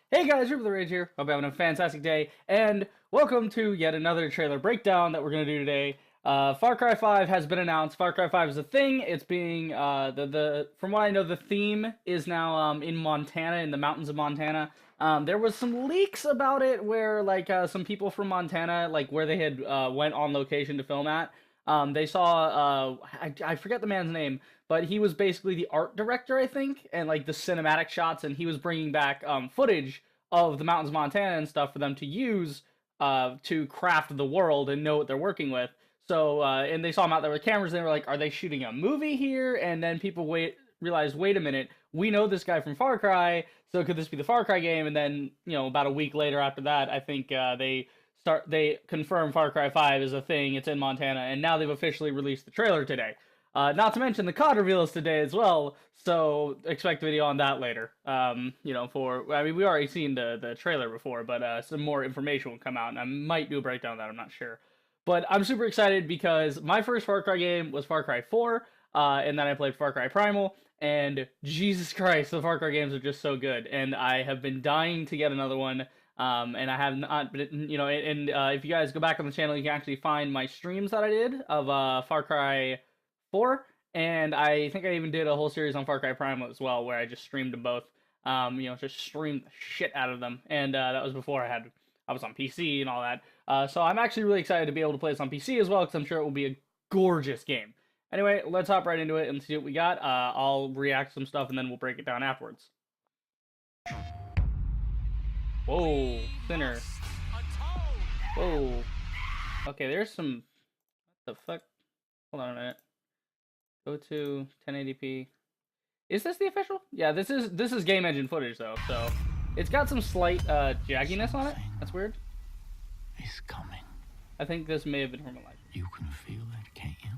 Hey guys, Rip the Rage here. Hope you're having a fantastic day, and welcome to yet another trailer breakdown that we're gonna do today. Far Cry 5 has been announced. Far Cry 5 is a thing. It's being the from what I know, the theme is now in Montana, in the mountains of Montana. There was some leaks about it where like some people from Montana, like where they had went on location to film at. They saw I forget the man's name, but he was basically the art director, I think, and like the cinematic shots, and he was bringing back footage of the mountains of Montana and stuff for them to use to craft the world and know what they're working with. So and they saw him out there with cameras, and they were like, "Are they shooting a movie here?" And then people realized, wait a minute, we know this guy from Far Cry, so could this be the Far Cry game? And then about a week later after that, I think they confirm Far Cry 5 is a thing. It's in Montana, and now they've officially released the trailer today. Not to mention the COD reveal is today as well, so expect a video on that later. We already seen the trailer before, but some more information will come out, and I might do a breakdown of that. I'm not sure, but I'm super excited because my first Far Cry game was Far Cry 4, and then I played Far Cry Primal, and Jesus Christ, the Far Cry games are just so good, and I have been dying to get another one. And I have not been, if you guys go back on the channel, you can actually find my streams that I did of Far Cry 4, and I think I even did a whole series on Far Cry Primal as well, where I just streamed them both. Just streamed the shit out of them, and that was before I was on PC and all that. So I'm actually really excited to be able to play this on PC as well, because I'm sure it will be a gorgeous game. Anyway, let's hop right into it and see what we got. I'll react to some stuff, and then we'll break it down afterwards. Whoa, thinner. Whoa. Okay, there's some. What the fuck? Hold on a minute. Go to 1080p. Is this the official? Yeah, this is game engine footage though, so it's got some slight jagginess on it. That's weird. It's coming. I think this may have been normalized. You can feel it, can't you?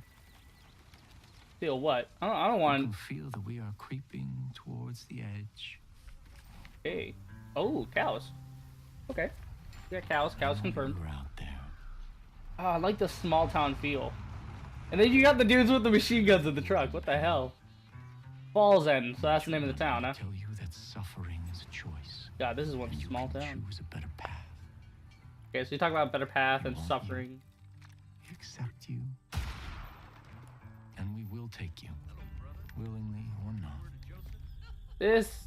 Feel what? I don't want. You can feel that we are creeping towards the edge. Hey. Oh, cows. Okay. Yeah, cows. Cows confirmed. We're out there. Oh, I like the small town feel. And then you got the dudes with the machine guns in the truck. What the hell? Falls End. So that's the name of the town, huh? I tell you that suffering is a choice. God, this is one small town. Choose a better path. Okay, so you talk about better path and suffering. We accept you, and we will take you, willingly or not.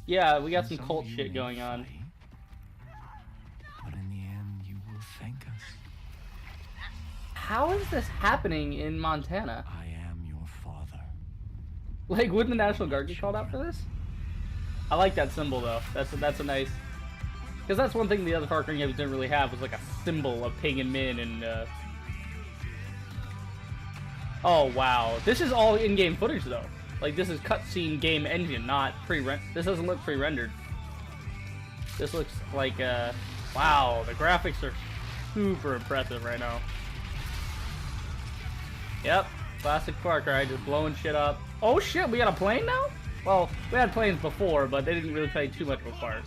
Yeah, we got some cult shit going on. But in the end, you will thank us. How is this happening in Montana? I am your father. Like, wouldn't the National Guard get called out for this? I like that symbol though. That's a nice, because that's one thing the other Far Cry games didn't really have, was like a symbol of Pagan Min and. Oh wow, this is all in-game footage though. Like, this is cutscene game engine, not This doesn't look pre-rendered. This looks like wow, the graphics are super impressive right now. Yep, classic Far Cry, just blowing shit up. Oh shit, we got a plane now? Well, we had planes before, but they didn't really play too much of a part.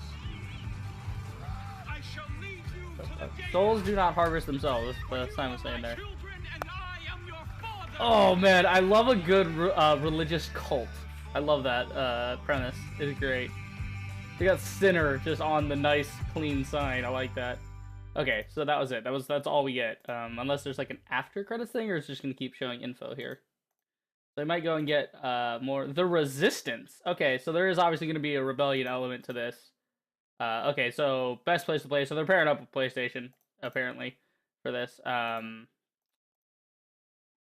Souls do not harvest themselves, that's what Simon was saying there. Oh man, I love a good religious cult. I love that premise. It's great. We got Sinner just on the nice, clean sign. I like that. Okay, so that was it. That's all we get. Unless there's like an after credits thing, or it's just gonna keep showing info here. So I might go and get more. The Resistance. Okay, so there is obviously gonna be a rebellion element to this. Okay, so best place to play. So they're pairing up with PlayStation apparently for this.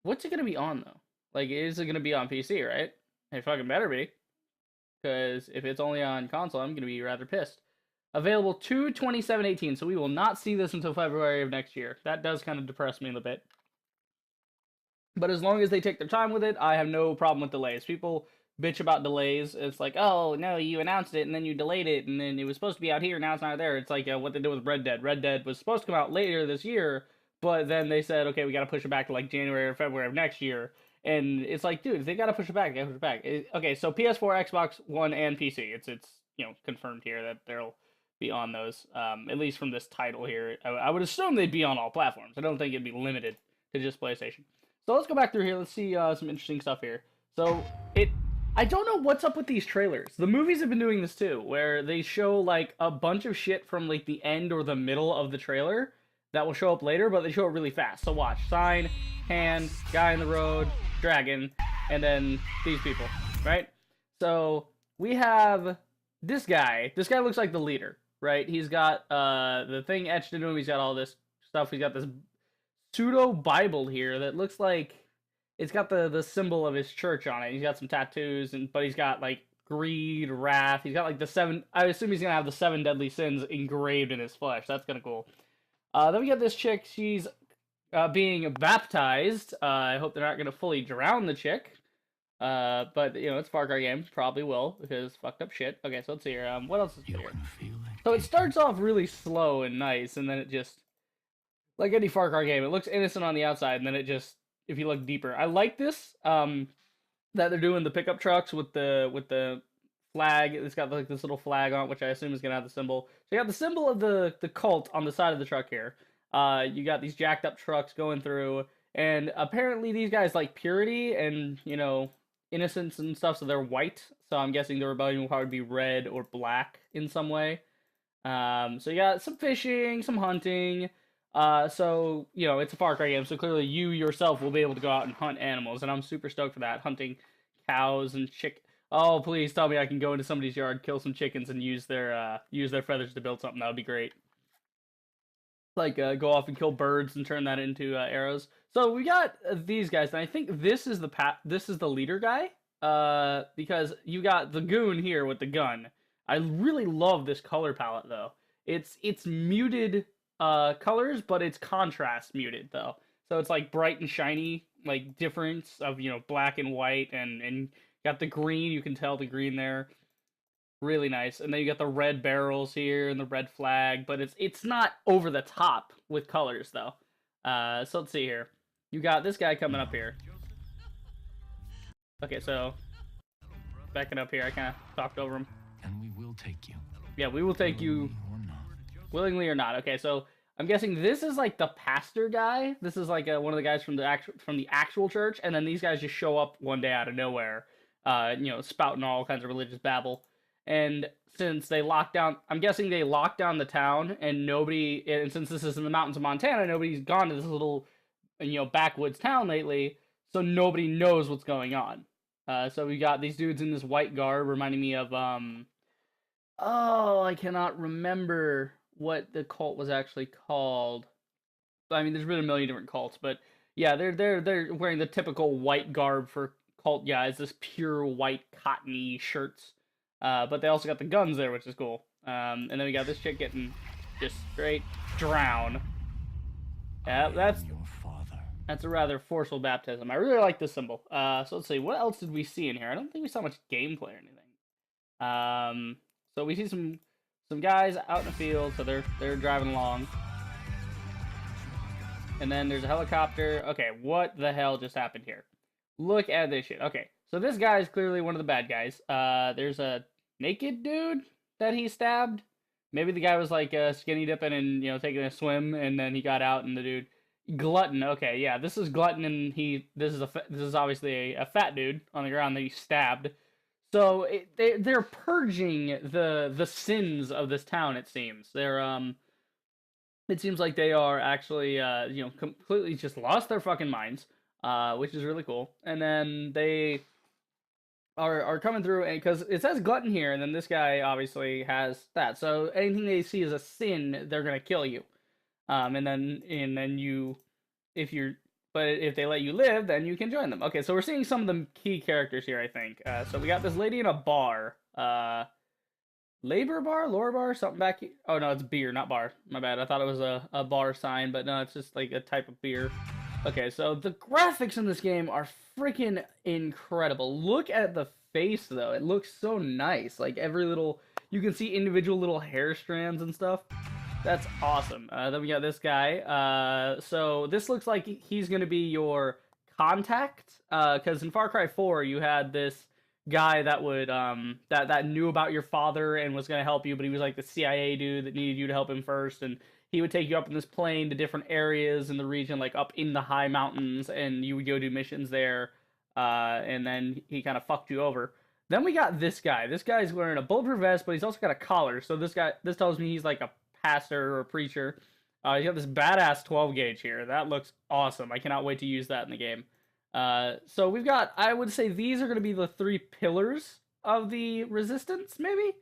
What's it gonna be on though? Like, is it gonna be on PC, right? It fucking better be. Because if it's only on console, I'm gonna be rather pissed. Available to 27/18, so we will not see this until February of next year. That does kind of depress me a little bit. But as long as they take their time with it, I have no problem with delays. People bitch about delays. It's like, oh, no, you announced it, and then you delayed it, and then it was supposed to be out here, now it's not there. It's like what they did with Red Dead. Red Dead was supposed to come out later this year, but then they said, okay, we gotta push it back to like January or February of next year. And it's like, dude, if they gotta push it back, they gotta push it back. Okay, so PS4, Xbox One, and PC. It's confirmed here that they'll be on those, at least from this title here. I would assume they'd be on all platforms. I don't think it'd be limited to just PlayStation. So let's go back through here. Let's see some interesting stuff here. So I don't know what's up with these trailers. The movies have been doing this too, where they show like a bunch of shit from like the end or the middle of the trailer that will show up later, but they show it really fast. So watch, sign, hand, guy in the road, dragon, and then these people, right? So we have this guy. This guy looks like the leader, right? He's got the thing etched into him. He's got all this stuff. He's got this pseudo Bible here that looks like it's got the symbol of his church on it. He's got some tattoos, but he's got like greed, wrath. He's got like the seven. I assume he's gonna have the seven deadly sins engraved in his flesh. That's kind of cool. Then we got this chick. She's being baptized. I hope they're not gonna fully drown the chick. But you know, it's a Far Cry game. Probably will because fucked up shit. Okay, so let's see here. What else is You here? can feel it. So it starts off really slow and nice, and then it just, like any Far Cry game, it looks innocent on the outside, and then it just, if you look deeper, I like this. That they're doing the pickup trucks with the flag. It's got like this little flag on it, which I assume is gonna have the symbol. So you got the symbol of the cult on the side of the truck here. You got these jacked up trucks going through, and apparently these guys like purity and innocence and stuff, so they're white. So I'm guessing the rebellion will probably be red or black in some way. So you got some fishing, some hunting. So it's a Far Cry game, so clearly you yourself will be able to go out and hunt animals, and I'm super stoked for that. Hunting cows and Oh, please tell me I can go into somebody's yard, kill some chickens, and use their feathers to build something. That would be great. Like go off and kill birds and turn that into arrows. So we got these guys, and I think this is the leader guy. Because you got the goon here with the gun. I really love this color palette though. It's muted colors, but it's contrast muted though. So it's like bright and shiny, like difference of black and white, and got the green. You can tell the green there. Really nice. And then you got the red barrels here and the red flag, but it's not over the top with colors though. So let's see here. You got this guy coming up here. Okay, so backing up here, I kind of talked over him. And we will take you. Yeah, we will take you willingly or not. Okay, so I'm guessing this is like the pastor guy. This is like one of the guys from the actual church, and then these guys just show up one day out of nowhere, spouting all kinds of religious babble. And since they locked down, I'm guessing they locked down the town, and since this is in the mountains of Montana, nobody's gone to this little, backwoods town lately, so nobody knows what's going on. So we got these dudes in this white garb, reminding me of I cannot remember what the cult was actually called. I mean, there's been a million different cults, but yeah, they're wearing the typical white garb for cult guys, this pure white cottony shirts. But they also got the guns there, which is cool. And then we got this chick getting just straight drown. Yeah, that's a rather forceful baptism. I really like this symbol. So let's see, what else did we see in here? I don't think we saw much gameplay or anything. So we see some guys out in the field, so they're driving along. And then there's a helicopter. Okay, what the hell just happened here? Look at this shit. Okay, so this guy is clearly one of the bad guys. There's a naked dude that he stabbed. Maybe the guy was like skinny dipping and taking a swim, and then he got out, and the dude Glutton. Okay, yeah, this is Glutton, and this is obviously a fat dude on the ground that he stabbed. So they're purging the sins of this town. It seems it seems like they are actually completely just lost their fucking minds, which is really cool. And then they are coming through, and because it says Glutton here, and then this guy obviously has that. So anything they see as a sin, they're gonna kill you. And then if they let you live, then you can join them. Okay, so we're seeing some of the key characters here, I think. So we got this lady in a bar. Labor bar? Lore bar? Something back here? Oh, no, it's beer, not bar. My bad. I thought it was a bar sign, but no, it's just like a type of beer. Okay, so the graphics in this game are freaking incredible. Look at the face, though. It looks so nice. Like, you can see individual little hair strands and stuff. That's awesome. Then we got this guy. So this looks like he's going to be your contact. Because in Far Cry 4, you had this guy that would that knew about your father and was going to help you, but he was like the CIA dude that needed you to help him first, and he would take you up in this plane to different areas in the region, like up in the high mountains, and you would go do missions there, and then he kind of fucked you over. Then we got this guy. This guy's wearing a bulletproof vest, but he's also got a collar. So this tells me he's like a pastor or a preacher. He's got this badass 12 gauge here. That looks awesome. I cannot wait to use that in the game. So we've got, I would say these are going to be the 3 pillars of the resistance, maybe?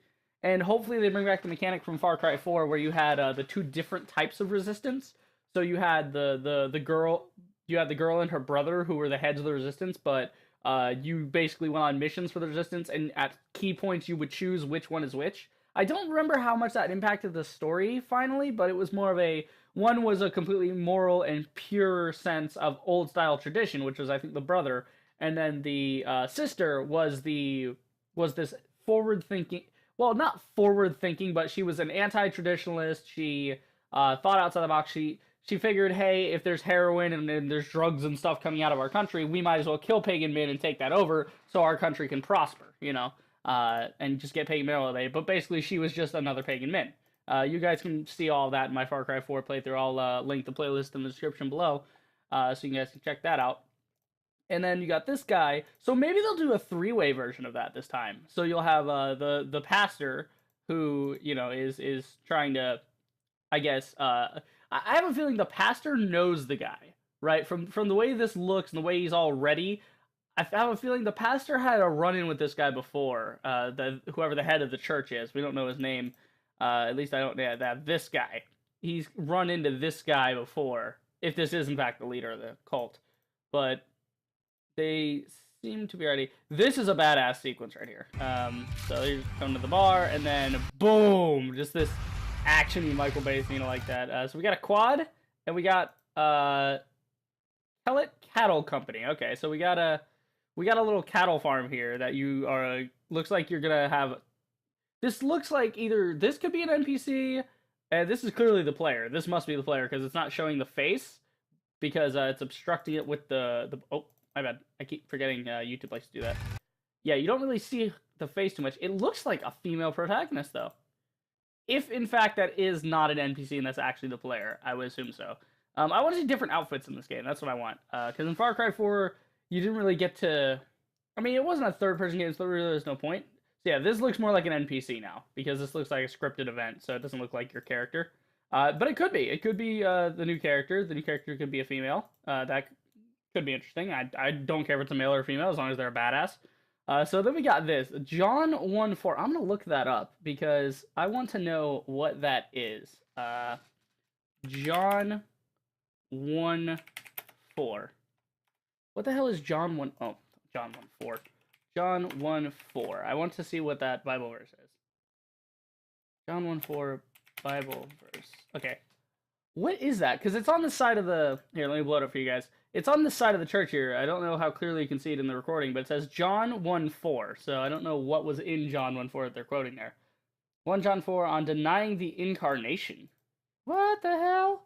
And hopefully they bring back the mechanic from Far Cry 4 where you had the 2 different types of resistance. So you had the girl, you had the girl and her brother who were the heads of the resistance, but you basically went on missions for the resistance, and at key points you would choose which one is which. I don't remember how much that impacted the story finally, but it was more of a, one was a completely moral and pure sense of old style tradition, which was I think the brother, and then the sister was this forward thinking, well, not forward thinking, but she was an anti-traditionalist. She thought outside the box. She figured, hey, if there's heroin and there's drugs and stuff coming out of our country, we might as well kill pagan men and take that over so our country can prosper, you know, and just get pagan men all day. But basically, she was just another pagan men. You guys can see all that in my Far Cry 4 playthrough. I'll link the playlist in the description below, so you guys can check that out. And then you got this guy. So maybe they'll do a 3-way version of that this time. So you'll have the pastor who, you know, is trying to, I guess, I have a feeling the pastor knows the guy, right? From the way this looks and the way he's all ready, I have a feeling the pastor had a run-in with this guy before. Whoever the head of the church is, we don't know his name. At least I don't. Yeah, this guy. He's run into this guy before. If this is in fact the leader of the cult, but they seem to be ready. This is a badass sequence right here. So you come to the bar, and then boom, just this action-y Michael Bay scene like that. So we got a quad, and we got Kellett Cattle Company. Okay, so we got a little cattle farm here that you are. Looks like you're gonna have. This looks like either this could be an NPC, and this is clearly the player. This must be the player because it's not showing the face because it's obstructing it with the. Oh, my bad. I keep forgetting YouTube likes to do that. Yeah, you don't really see the face too much. It looks like a female protagonist though. If, in fact, that is not an NPC and that's actually the player, I would assume so. I want to see different outfits in this game. That's what I want. Because in Far Cry 4, you didn't really get to... I mean, it wasn't a third-person game, so really there's no point. So yeah, this looks more like an NPC now, because this looks like a scripted event, so it doesn't look like your character. But it could be. It could be the new character. The new character could be a female. That could be interesting. I don't care if it's a male or a female, as long as they're a badass. So then we got this, John 1-4. I'm going to look that up because I want to know what that is. John 1-4. What the hell is John 1? Oh, John 1-4. John 1-4. I want to see what that Bible verse is. John 1-4 Bible verse. Okay. What is that? Because it's on the side of the... Here, let me blow it up for you guys. It's on the side of the church here. I don't know how clearly you can see it in the recording, but it says John 1-4. So I don't know what was in John 1-4 that they're quoting there. 1 John 4 on denying the incarnation. What the hell?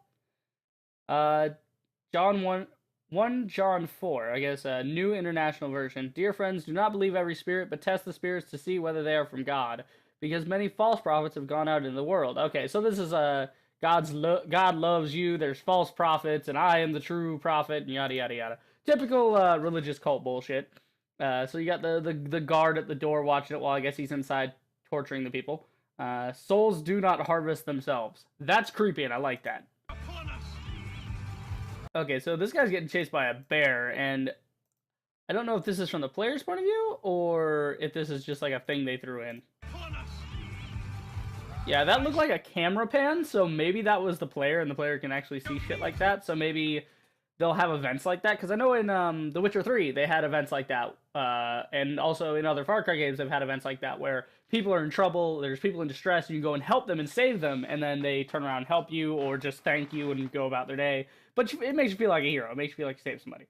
John 1 John 4, I guess a New International Version. Dear friends, do not believe every spirit, but test the spirits to see whether they are from God, because many false prophets have gone out in the world. Okay, so this is a... God loves you, there's false prophets, and I am the true prophet, and yada, yada, yada. Typical religious cult bullshit. So you got the guard at the door watching it while I guess he's inside torturing the people. Souls do not harvest themselves. That's creepy, and I like that. Okay, so this guy's getting chased by a bear, and I don't know if this is from the player's point of view, or if this is just like a thing they threw in. Yeah, that looked like a camera pan, so maybe that was the player, and the player can actually see shit like that, so maybe they'll have events like that, because I know in The Witcher 3, they had events like that, and also in other Far Cry games, they've had events like that, where people are in trouble, there's people in distress, and you go and help them and save them, and then they turn around and help you, or just thank you and go about their day, but it makes you feel like a hero, it makes you feel like you saved somebody.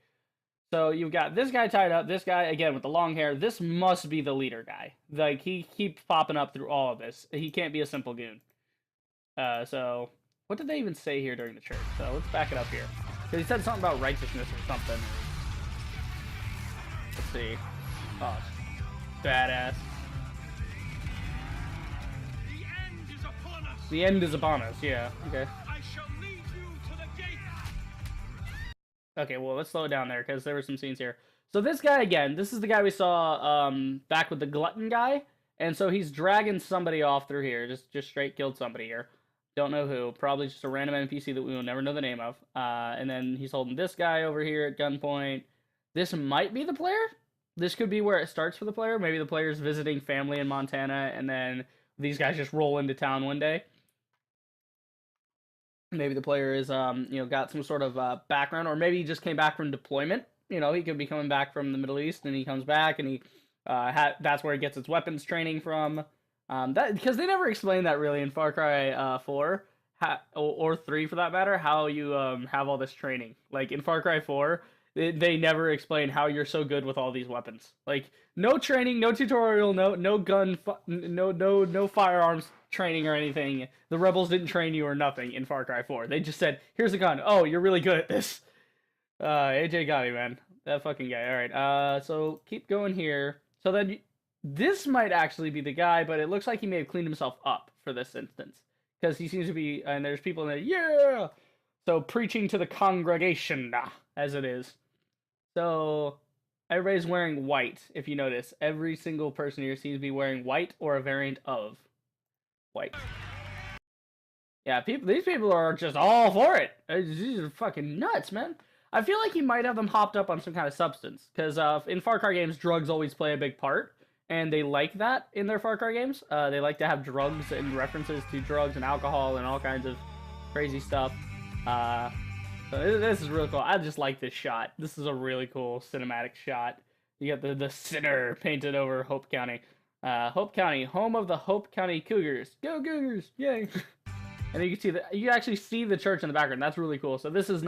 So you've got this guy tied up, this guy, again, with the long hair. This must be the leader guy. Like, he keeps popping up through all of this. He can't be a simple goon. So, what did they even say here during the church? So, let's back it up here. Because he said something about righteousness or something. Let's see. Oh, badass. The end is upon us. The end is upon us, yeah. Okay. I shall lead you to the gate. Okay, well, let's slow it down there, because there were some scenes here. So this guy again, this is the guy we saw back with the glutton guy, and so he's dragging somebody off through here. Just straight killed somebody here. Don't know who. Probably just a random NPC that we will never know the name of. And then he's holding this guy over here at gunpoint. This might be the player. This could be where it starts for the player. Maybe the player's visiting family in Montana, and then these guys just roll into town one day. Maybe the player is, got some sort of background, or maybe he just came back from deployment. You know, he could be coming back from the Middle East, and he comes back, and he that's where he gets his weapons training from. That because they never explained that really in Far Cry 4 or 3 for that matter, how you have all this training. Like in Far Cry 4, they never explain how you're so good with all these weapons. Like no training, no tutorial, no gun, no firearms training or anything. The rebels didn't train you or nothing in Far Cry 4. They just said, "Here's a gun. Oh, you're really good at this." AJ got me, man. That fucking guy. All right. So keep going here. So then this might actually be the guy, but it looks like he may have cleaned himself up for this instance because he seems to be. And there's people in there. Yeah. So preaching to the congregation, as it is. So everybody's wearing white. If you notice, every single person here seems to be wearing white or a variant of white. Yeah, these people are just all for it. These are fucking nuts, man. I feel like he might have them hopped up on some kind of substance, because in Far Cry games, drugs always play a big part, and they like that in their Far Cry games. They like to have drugs and references to drugs and alcohol and all kinds of crazy stuff. So this is really cool. I just like this shot. This is a really cool cinematic shot. You got the sinner painted over Hope County. Hope County, home of the Hope County Cougars. Go Cougars! Yay! And you can see you actually see the church in the background. That's really cool. So this is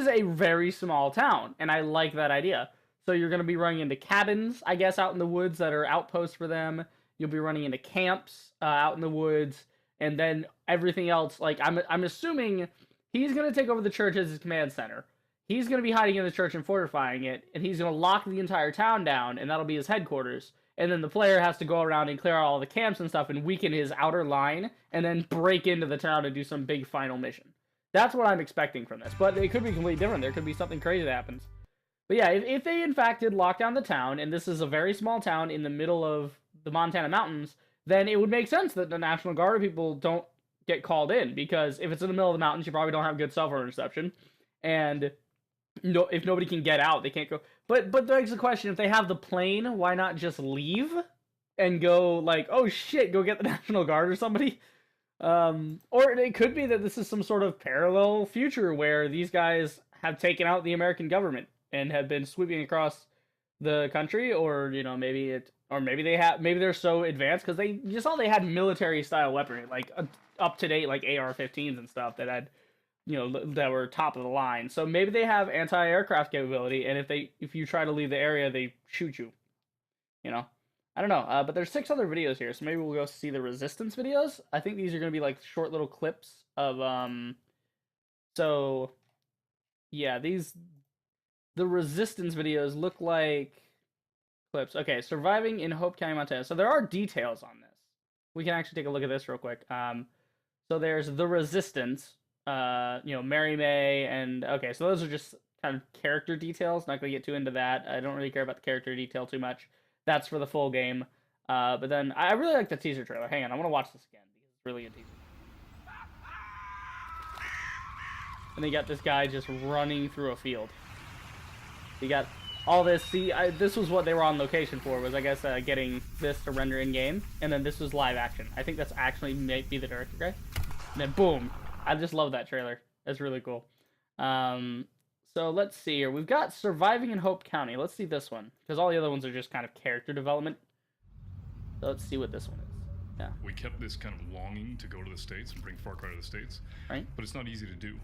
a very small town, and I like that idea. So you're going to be running into cabins, I guess, out in the woods that are outposts for them. You'll be running into camps out in the woods, and then everything else. Like I'm assuming he's going to take over the church as his command center. He's going to be hiding in the church and fortifying it, and he's going to lock the entire town down, and that'll be his headquarters. And then the player has to go around and clear out all the camps and stuff and weaken his outer line, and then break into the town to do some big final mission. That's what I'm expecting from this, but it could be completely different. There could be something crazy that happens. But yeah, if they in fact did lock down the town, and this is a very small town in the middle of the Montana mountains, then it would make sense that the National Guard people don't get called in, because if it's in the middle of the mountains, you probably don't have good cell phone reception, and if nobody can get out, they can't go. But begs the question, if they have the plane, why not just leave and go like, oh shit, go get the National Guard or somebody? Or it could be that this is some sort of parallel future where these guys have taken out the American government and have been sweeping across the country, or maybe they're so advanced because you saw they had military style weaponry, like up to date like AR-15s and stuff that had that were top of the line. So maybe they have anti-aircraft capability, and if you try to leave the area, they shoot you. I don't know, but there's 6 other videos here, so maybe we'll go see the Resistance videos. I think these are going to be like short little clips of, so, yeah, the Resistance videos look like clips. Okay, surviving in Hope County, Montana. So there are details on this. We can actually take a look at this real quick. So there's the Resistance, Mary May, and, okay, so those are just kind of character details. Not going to get too into that. I don't really care about the character detail too much. That's for the full game. But then I really like the teaser trailer. Hang on, I want to watch this again because it's really a teaser. And they got this guy just running through a field. You got all this. See, this was what they were on location for, was I guess getting this to render in game, and then this was live action. I think that's actually might be the director guy. And then boom, I just love that trailer. That's really cool. So let's see here. We've got Surviving in Hope County. Let's see this one, because all the other ones are just kind of character development. So let's see what this one is. Yeah. We kept this kind of longing to go to the States and bring Far Cry to the States. Right. But it's not easy to do.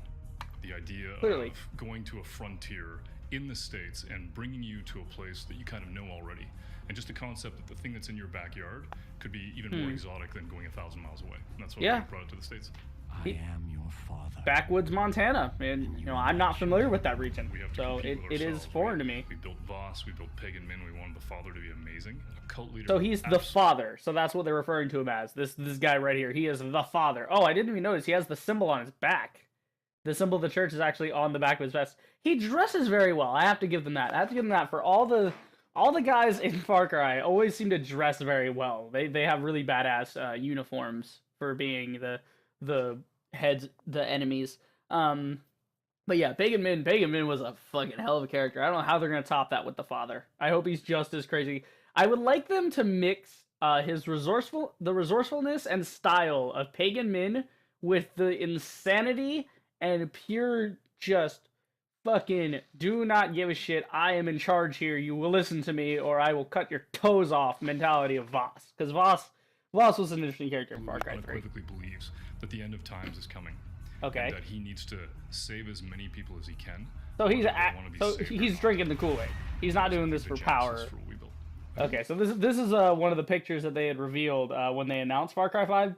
The idea Clearly. of going to a frontier in the States and bringing you to a place that you kind of know already. And just the concept that the thing that's in your backyard could be even more exotic than going 1,000 miles away. And that's what we brought it to the States. I am your father. Backwoods Montana, and I'm not familiar with that region, We have to so compete with it is ourselves. foreign to me. We built Voss, we built Pagan Min, we wanted the father to be amazing. A cult leader. So he's the father, so that's what they're referring to him as. This guy right here, he is the father. Oh, I didn't even notice he has the symbol on his back. The symbol of the church is actually on the back of his vest. He dresses very well. I have to give them that. I have to give them that for all the guys in Far Cry always seem to dress very well. They have really badass uniforms for being the heads, the enemies. But yeah, Pagan Min was a fucking hell of a character. I don't know how they're gonna top that with the father. I hope he's just as crazy. I would like them to mix his resourcefulness and style of Pagan Min with the insanity and pure just fucking do not give a shit. I am in charge here. You will listen to me, or I will cut your toes off. Mentality of Voss, because Voss was an interesting character in Far Cry 3. Unequivocally believes that the end of times is coming. Okay. And that he needs to save as many people as he can. So he's drinking the Kool-Aid. He's not doing this for power. For what we built. Okay, so this is one of the pictures that they had revealed when they announced Far Cry 5,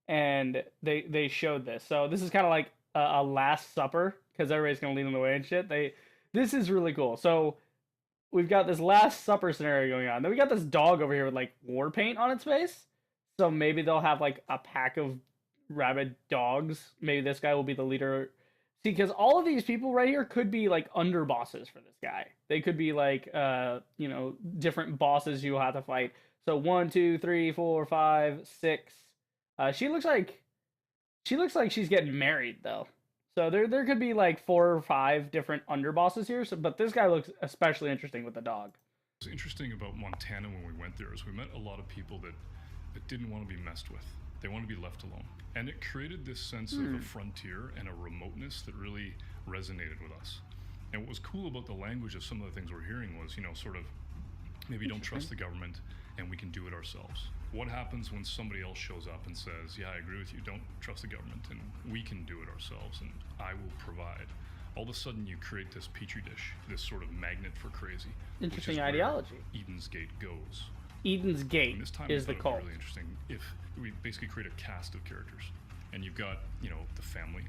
and they showed this. So this is kind of like a Last Supper, because everybody's gonna lead them away and shit. This is really cool. So we've got this Last Supper scenario going on. Then we got this dog over here with like war paint on its face. So maybe they'll have like a pack of rabid dogs. Maybe this guy will be the leader. See, because all of these people right here could be like underbosses for this guy. They could be like different bosses you'll have to fight. So 1, 2, 3, 4, 5, 6. She looks like she's getting married though. So there could be like 4 or 5 different underbosses here. So, but this guy looks especially interesting with the dog. What's interesting about Montana when we went there is we met a lot of people that didn't want to be messed with. They want to be left alone. And it created this sense of a frontier and a remoteness that really resonated with us. And what was cool about the language of some of the things we're hearing was, sort of, maybe don't trust the government and we can do it ourselves. What happens when somebody else shows up and says, yeah, I agree with you, don't trust the government and we can do it ourselves and I will provide. All of a sudden you create this petri dish, this sort of magnet for crazy. Interesting ideology. Eden's Gate goes. Eden's Gate this time is the cult. Really interesting. If we basically create a cast of characters, and you've got the family,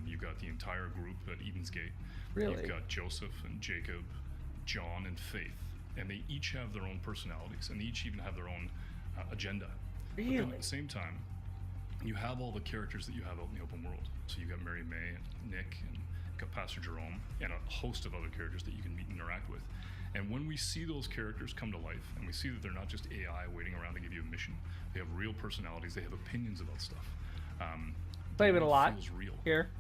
you've got the entire group at Eden's Gate. Really? You've got Joseph and Jacob, John and Faith, and they each have their own personalities, and they each even have their own agenda. Really? But then at the same time, you have all the characters that you have out in the open world. So you've got Mary May and Nick, and you've got Pastor Jerome, and a host of other characters that you can meet and interact with. And when we see those characters come to life, and we see that they're not just AI waiting around to give you a mission, they have real personalities, they have opinions about stuff. Play with a lot feels real. Here.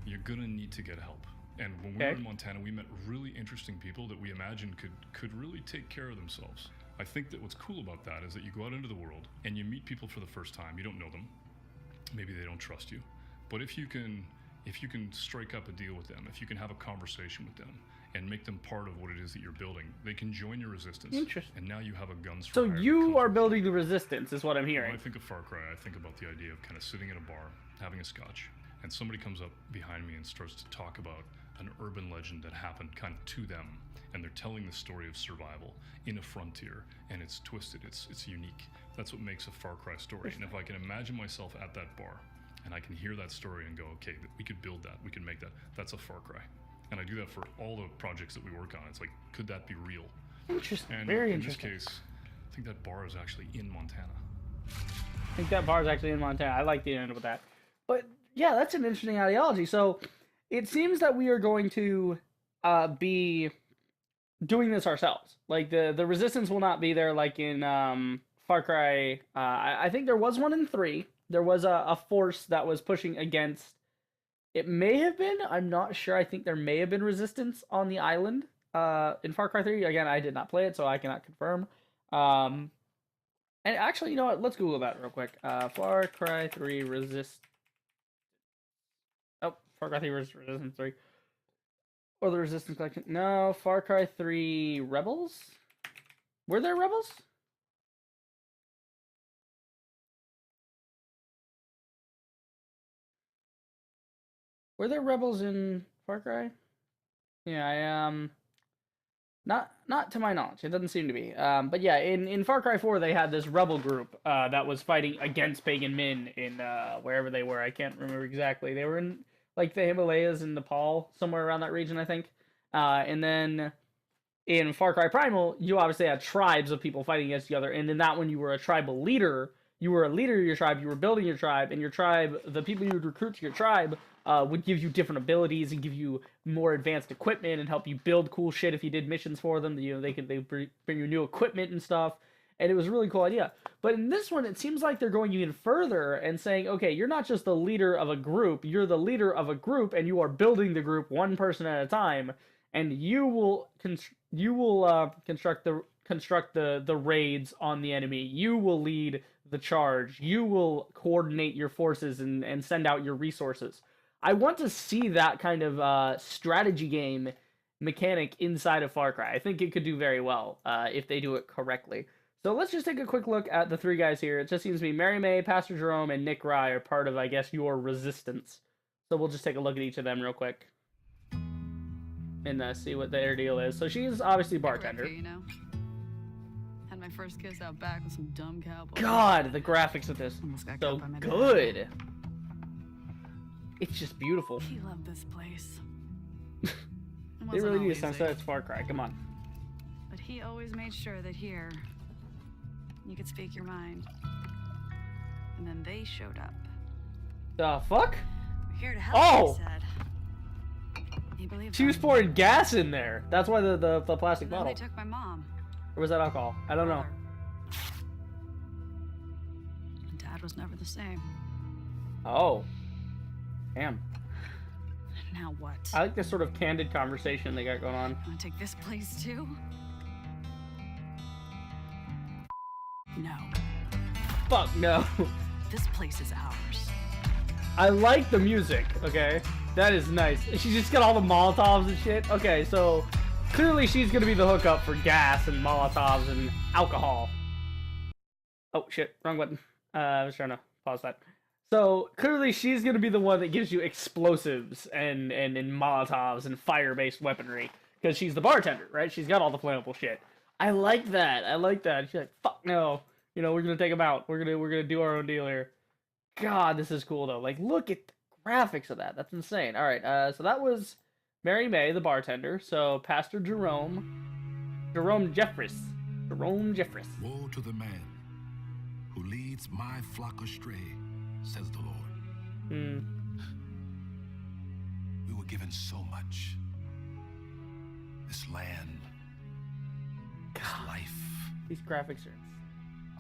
You're gonna need to get help. And when we were in Montana, we met really interesting people that we imagined could really take care of themselves. I think that what's cool about that is that you go out into the world and you meet people for the first time. You don't know them. Maybe they don't trust you. But if you can strike up a deal with them, if you can have a conversation with them, and make them part of what it is that you're building, they can join your resistance. Interesting. And now you have a guns for So hire you are building the resistance, is what I'm hearing. When I think of Far Cry, I think about the idea of kind of sitting at a bar, having a scotch, and somebody comes up behind me and starts to talk about an urban legend that happened kind of to them, and they're telling the story of survival in a frontier, and it's twisted, it's unique. That's what makes a Far Cry story. And if I can imagine myself at that bar, and I can hear that story and go, okay, we could build that, we could make that, that's a Far Cry. And I do that for all the projects that we work on. It's like, could that be real? Interesting. And Very in interesting. this case, I think that bar is actually in Montana. I think that bar is actually in Montana. I like the end with that. But yeah, that's an interesting ideology. So it seems that we are going to be doing this ourselves. Like the resistance will not be there like in Far Cry. I think there was one in 3. There was a force that was pushing against. It may have been. I'm not sure. I think there may have been resistance on the island in Far Cry 3. Again, I did not play it, so I cannot confirm. And actually, you know what? Let's Google that real quick. Far Cry 3 resist. Oh, Far Cry 3 Resistance 3. Or the Resistance Collection. No, Far Cry 3 Rebels? Were there rebels? Were there rebels in Far Cry? Yeah, not to my knowledge. It doesn't seem to be. But yeah, in Far Cry 4 they had this rebel group that was fighting against Pagan Min in wherever they were. I can't remember exactly. They were in like the Himalayas in Nepal, somewhere around that region, I think. And then in Far Cry Primal, you obviously had tribes of people fighting against each other, and in that one you were a tribal leader you were a leader of your tribe, you were building your tribe, and your tribe, the people you would recruit to your tribe, would give you different abilities and give you more advanced equipment and help you build cool shit if you did missions for them. You know, they bring you new equipment and stuff, and it was a really cool idea. But in this one, it seems like they're going even further and saying, okay, you're not just the leader of a group, you're the leader of a group, and you are building the group one person at a time, and you will construct the raids on the enemy. You will lead the charge. You will coordinate your forces and send out your resources. I want to see that kind of strategy game mechanic inside of Far Cry. I think it could do very well if they do it correctly. So let's just take a quick look at the three guys here. It just seems to be Mary May, Pastor Jerome, and Nick Rye are part of, I guess, your resistance. So we'll just take a look at each of them real quick and see what their deal is. So she's obviously a bartender. You know? Had my first kiss out back with some dumb cowboys. God, the graphics of this Almost got so caught by my dad. good. It's just beautiful. He loved this place. They really need to censor that Far Cry. Come on. But he always made sure that here you could speak your mind. And then they showed up. The fuck? We're here to help, Oh! he said. He believed She was them. pouring gas in there. That's why the plastic And then bottle. they took my mom. Or was that alcohol? I don't know. Brother. And Dad was never the same. Oh. Damn. Now what? I like this sort of candid conversation they got going on. Wanna take this place too? No. Fuck no. This place is ours. I like the music, okay? That is nice. She just got all the Molotovs and shit. Okay, so clearly she's gonna be the hookup for gas and Molotovs and alcohol. Oh shit, wrong button. I was trying to pause that. So clearly she's gonna be the one that gives you explosives and Molotovs and fire-based weaponry. Because she's the bartender, right? She's got all the flammable shit. I like that. I like that. She's like, fuck no. You know, we're gonna take them out. We're gonna do our own deal here. God, this is cool though. Like, look at the graphics of that. That's insane. All right, so that was Mary May, the bartender. So Pastor Jerome Jeffress. Woe to the man who leads my flock astray, says the Lord. We were given so much. This land, this life, These graphics are.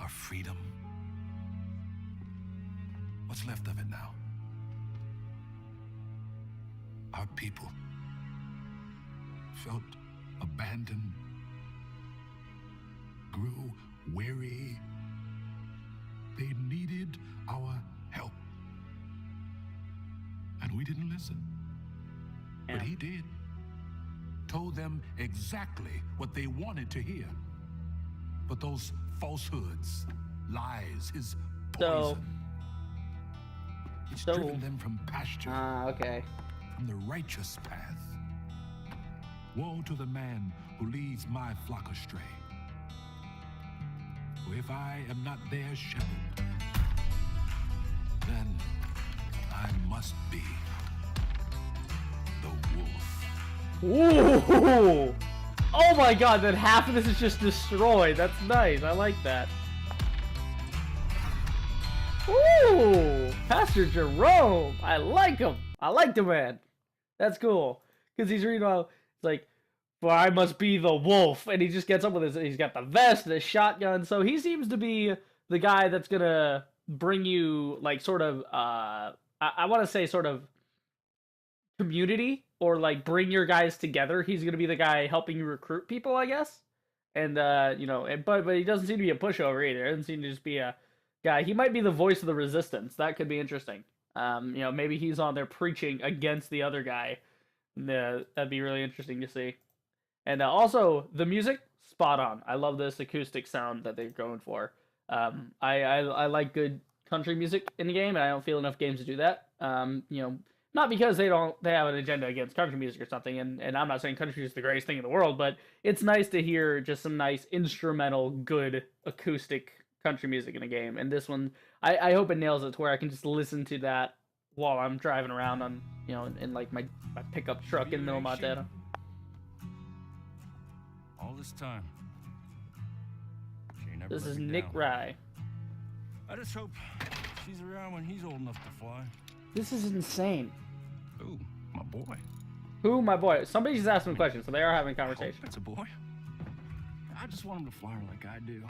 our freedom. What's left of it now? Our people felt abandoned, grew weary. They needed our help. And we didn't listen. Yeah. But he did. Told them exactly what they wanted to hear. But those falsehoods, lies, his poison, it's driven them from pasture, Okay. from the righteous path. Woe to the man who leads my flock astray. For if I am not their shepherd, then I must be the wolf. Ooh! Oh my god, then half of this is just destroyed. That's nice. I like that. Ooh! Pastor Jerome! I like him! I like the man! That's cool. Because he's reading all, it's like, for I must be the wolf. And he just gets up with his, he's got the vest, the shotgun. So he seems to be the guy that's gonna bring you, like, sort of, I want to say sort of community, or like bring your guys together. He's gonna be the guy helping you recruit people, I guess. And you know, but he doesn't seem to be a pushover either. He doesn't seem to just be a guy. He might be the voice of the resistance. That could be interesting. You know, maybe he's on there preaching against the other guy. That'd be really interesting to see. And also the music, spot on. I love this acoustic sound that they're going for. I like good country music in the game, and I don't feel enough games to do that. You know, not because they have an agenda against country music or something, and I'm not saying country is the greatest thing in the world, but it's nice to hear just some nice instrumental, good acoustic country music in a game. And this one, I hope it nails it to where I can just listen to that while I'm driving around on, you know, in like my pickup truck in the middle of Montana. All this time. She never This let is me Nick down. Rye. I just hope she's around when he's old enough to fly. This is insane. Ooh, my boy. Who, my boy? Somebody just asked him a question, so they are having a I hope conversation. that's a boy. I just want him to fly her like I do.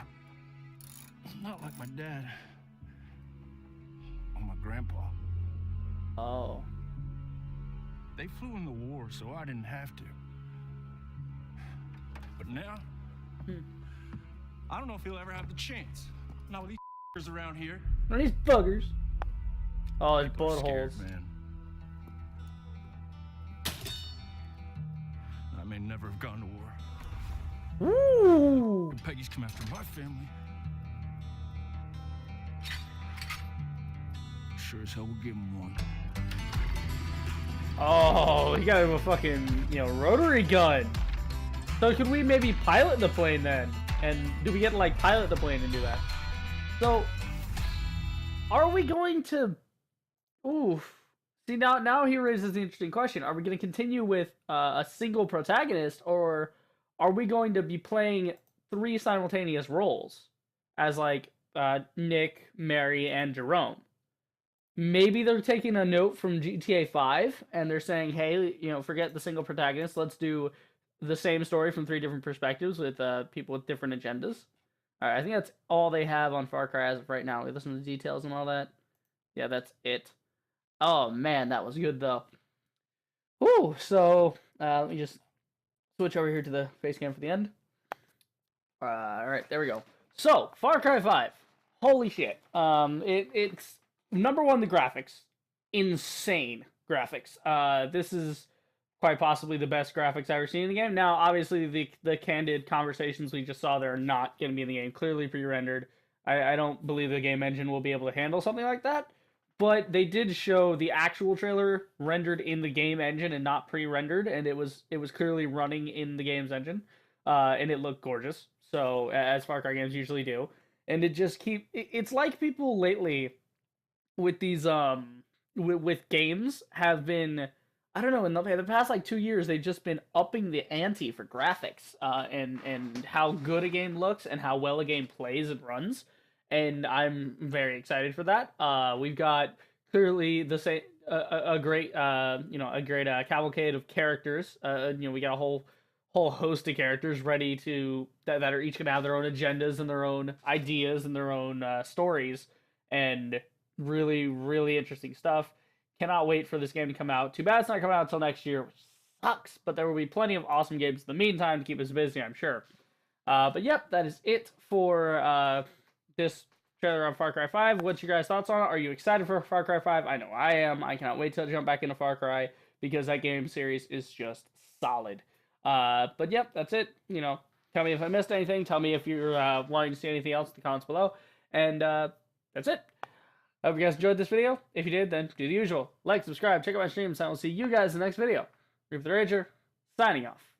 Not like my dad. Or my grandpa. Oh. They flew in the war, so I didn't have to. But now, I don't know if he'll ever have the chance. Not with these around here. Are these buggers? Oh, there's I'm bullet scared, holes. man. I may never have gone to war. Ooh. Peggy's come after my family. Sure as hell will give him one. Oh, he got him a fucking, rotary gun. So could we maybe pilot the plane then? And do we get to, like, pilot the plane and do that? So, are we going to... Oof. See, now he raises the interesting question. Are we going to continue with a single protagonist, or are we going to be playing 3 simultaneous roles? As, like, Nick, Mary, and Jerome. Maybe they're taking a note from GTA 5, and they're saying, hey, forget the single protagonist, let's do the same story from 3 different perspectives with people with different agendas. Alright, I think that's all they have on Far Cry as of right now. We listen to the details and all that. Yeah, that's it. Oh, man, that was good, though. Whew, so, let me just switch over here to the face cam for the end. Alright, there we go. So, Far Cry 5. Holy shit. It's... Number one, the graphics. Insane graphics. This is quite possibly the best graphics I've ever seen in the game. Now, obviously, the candid conversations we just saw there are not going to be in the game. Clearly pre-rendered. I don't believe the game engine will be able to handle something like that. But they did show the actual trailer rendered in the game engine and not pre-rendered, and it was clearly running in the game's engine, and it looked gorgeous. So, as Far Cry games usually do. And it's like people lately... with these with games have been, I don't know, in the past like 2 years they've just been upping the ante for graphics and how good a game looks and how well a game plays and runs, and I'm very excited for that. We've got clearly a great cavalcade of characters. We got a whole host of characters ready to that are each gonna have their own agendas and their own ideas and their own stories, and really, really interesting stuff. Cannot wait for this game to come out. Too bad it's not coming out until next year, which sucks, but there will be plenty of awesome games in the meantime to keep us busy, I'm sure. But yep, that is it for this trailer on Far Cry 5. What's your guys' thoughts on it? Are you excited for Far Cry 5? I know I am. I cannot wait to jump back into Far Cry because that game series is just solid. But yep, that's it. Tell me if I missed anything. Tell me if you're wanting to see anything else in the comments below. And that's it. I hope you guys enjoyed this video. If you did, then do the usual. Like, subscribe, check out my streams, and I will see you guys in the next video. Reaper the Rager, signing off.